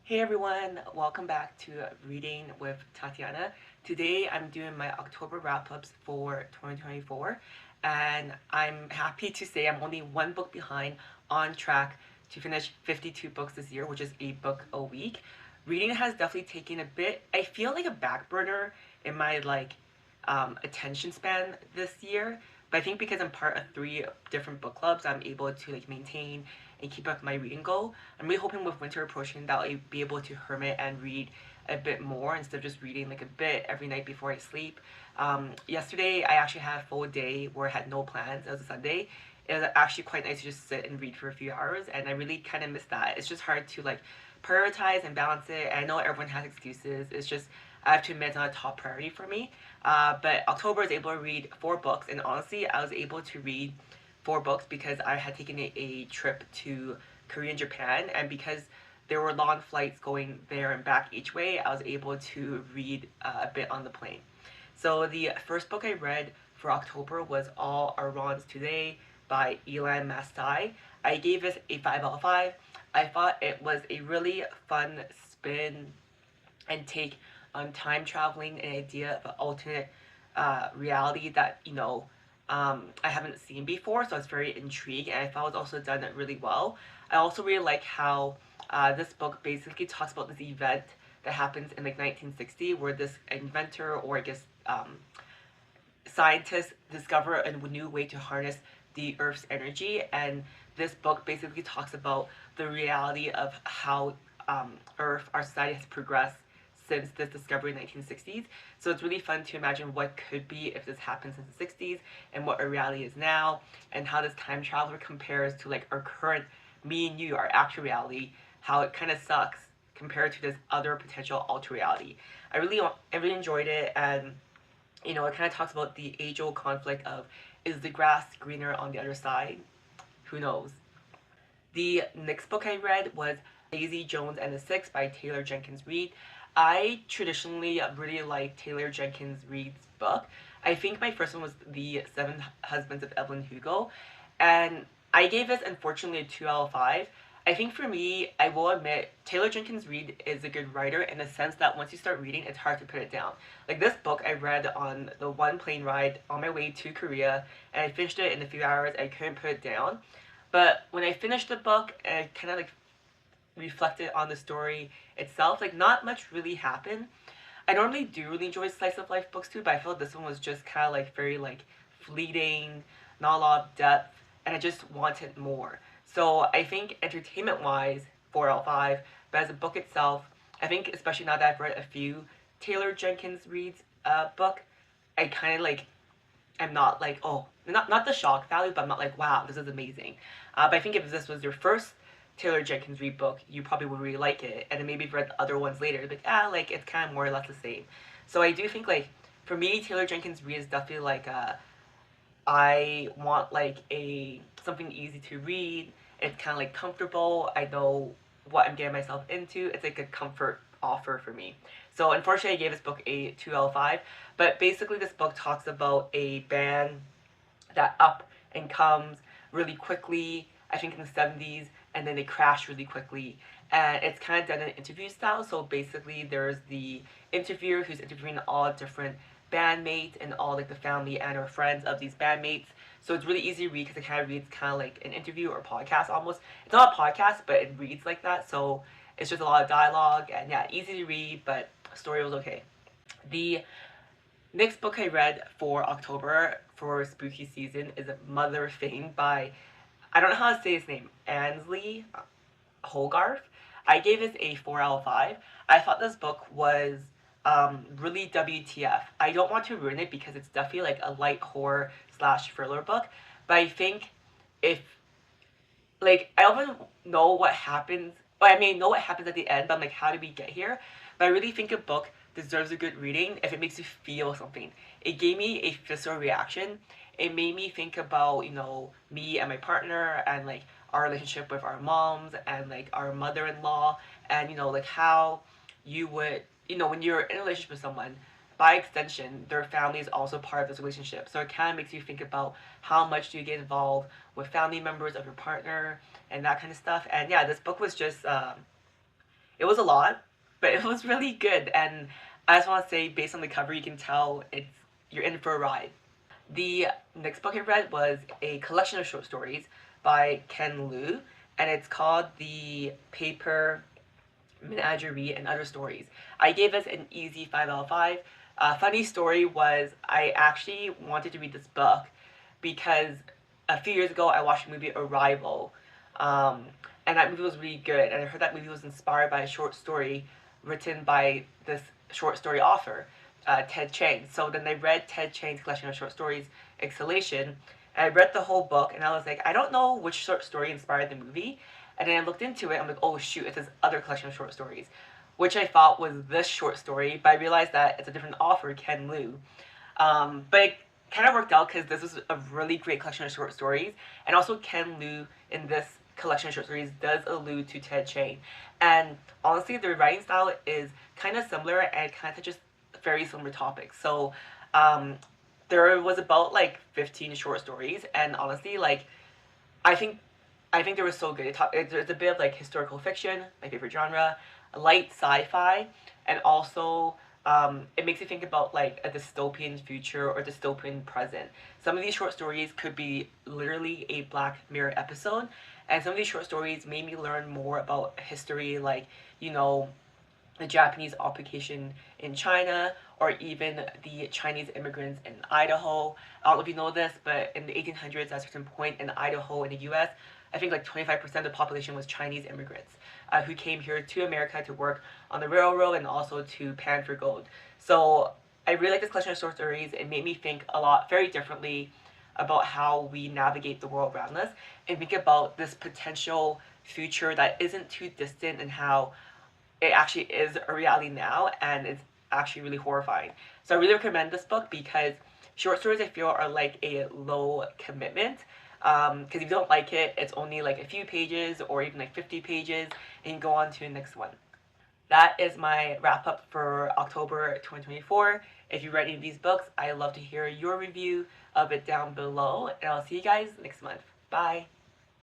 Hey everyone, welcome back to Reading with Tatiana. Today I'm doing my October wrap ups for 2024, and I'm happy to say I'm only one book behind, on track to finish 52 books this year, which is a book a week. Reading has definitely taken a bit, I feel like a back burner in my attention span this year. But I think because I'm part of three different book clubs, I'm able to maintain and keep up my reading goal. I'm really hoping with winter approaching that I'll be able to hermit and read a bit more instead of just reading a bit every night before I sleep. Yesterday I actually had a full day where I had no plans. It was a Sunday. It was actually quite nice to just sit and read for a few hours, and I really kind of miss that. It's just hard to prioritize and balance it. And I know everyone has excuses. It's just I have to admit it's not a top priority for me. But October I was able to read four books, and honestly, I was able to read four books because I had taken a trip to Korea and Japan, and because there were long flights going there and back each way, I was able to read a bit on the plane. So the first book I read for October was All Our Wrongs Today by Elan Mastai. I gave it a 5 out of 5. I thought it was a really fun spin and take on time traveling, an idea of an alternate reality that I haven't seen before, so I was very intrigued, and I thought it was also done really well. I also really like how this book basically talks about this event that happens in 1960, where this inventor, or I guess scientists, discover a new way to harness the Earth's energy, and this book basically talks about the reality of how Earth, our society, has progressed since this discovery in the 1960s. So it's really fun to imagine what could be if this happened since the 60s, and what our reality is now, and how this time traveler compares to our current me and you, our actual reality, how it kind of sucks compared to this other potential alter reality. I really enjoyed it, and it kind of talks about the age-old conflict of, is the grass greener on the other side? Who knows? The next book I read was Daisy Jones and the Six by Taylor Jenkins Reid. I traditionally really like Taylor Jenkins Reid's book. I think my first one was The Seven Husbands of Evelyn Hugo, and I gave this unfortunately a 2 out of 5. I think for me, I will admit, Taylor Jenkins Reid is a good writer in the sense that once you start reading, it's hard to put it down. Like this book, I read on the one plane ride on my way to Korea, and I finished it in a few hours. I couldn't put it down. But when I finished the book, I kind of reflected on the story itself. Not much really happened. I normally do really enjoy slice of life books too, but I felt this one was just kind of very fleeting, not a lot of depth, and I just wanted more. So I think entertainment wise, 4 out of 5, but as a book itself, I think especially now that I've read a few Taylor Jenkins Reid's book, I kind of I'm not oh, not the shock value, but I'm not wow, this is amazing. But I think if this was your first Taylor Jenkins Reid book, you probably would really like it, and then maybe you've read other ones later, it's kind of more or less the same. So I do think for me, Taylor Jenkins Reid is definitely I want a something easy to read. It's kind of comfortable. I know what I'm getting myself into. It's a comfort offer for me. So unfortunately, I gave this book a 2 out of 5. But basically, this book talks about a band that up and comes really quickly, I think in the 70s, and then they crash really quickly. And it's kind of done in interview style. So basically, there's the interviewer who's interviewing all different bandmates and all the family and or friends of these bandmates. So it's really easy to read because it kind of reads kind of like an interview or podcast almost. It's not a podcast, but it reads like that. So it's just a lot of dialogue, and yeah, easy to read, but story was okay. The next book I read for October for spooky season is Motherthing by, I don't know how to say his name, Ainslie, Hogarth. I gave this a 4 out of 5. I thought this book was really WTF. I don't want to ruin it because it's definitely a light horror slash thriller book, but I think if I don't know what happens. Well, I mean, know what happens at the end, but I'm how did we get here? But I really think a book deserves a good reading if it makes you feel something. It gave me a visceral reaction. It made me think about, me and my partner, and our relationship with our moms, and our mother-in-law, and how you would, when you're in a relationship with someone, by extension, their family is also part of this relationship. So it kind of makes you think about how much do you get involved with family members of your partner and that kind of stuff. And yeah, this book was just It was a lot, but it was really good. And I just want to say, based on the cover, you can tell you're in for a ride. The next book I read was a collection of short stories by Ken Liu, and it's called The Paper Menagerie and Other Stories. I gave this an easy 5 out of 5. Funny story was I actually wanted to read this book because a few years ago I watched the movie Arrival, um, and that movie was really good. And I heard that movie was inspired by a short story written by this short story author, Ted Chiang. So then I read Ted Chiang's collection of short stories, Exhalation, and I read the whole book, and I was like, I don't know which short story inspired the movie. And then I looked into it, I'm like, oh shoot, it's this other collection of short stories, which I thought was this short story, but I realized that it's a different author, Ken Liu. But it kind of worked out because this was a really great collection of short stories, and also Ken Liu in this collection of short stories does allude to Ted Chiang. And honestly, their writing style is kind of similar and kind of just very similar topics. So there was about like 15 short stories, and honestly, like I think I think they were so good. There's a bit of like historical fiction, my favorite genre, light sci-fi, and also it makes you think about like a dystopian future or dystopian present. Some of these short stories could be literally a Black Mirror episode, and some of these short stories made me learn more about history, like you know the Japanese occupation in China, or even the Chinese immigrants in Idaho. I don't know if you know this, but in the 1800s, at a certain point in Idaho in the US, I think like 25% of the population was Chinese immigrants who came here to America to work on the railroad and also to pan for gold. So I really like this collection of short stories. It made me think a lot, very differently, about how we navigate the world around us and think about this potential future that isn't too distant and how it actually is a reality now, and it's actually really horrifying. So I really recommend this book because short stories I feel are like a low commitment. Because if you don't like it, it's only like a few pages or even like 50 pages, and you can go on to the next one. That is my wrap up for October 2024. If you read any of these books, I'd love to hear your review of it down below, and I'll see you guys next month. Bye.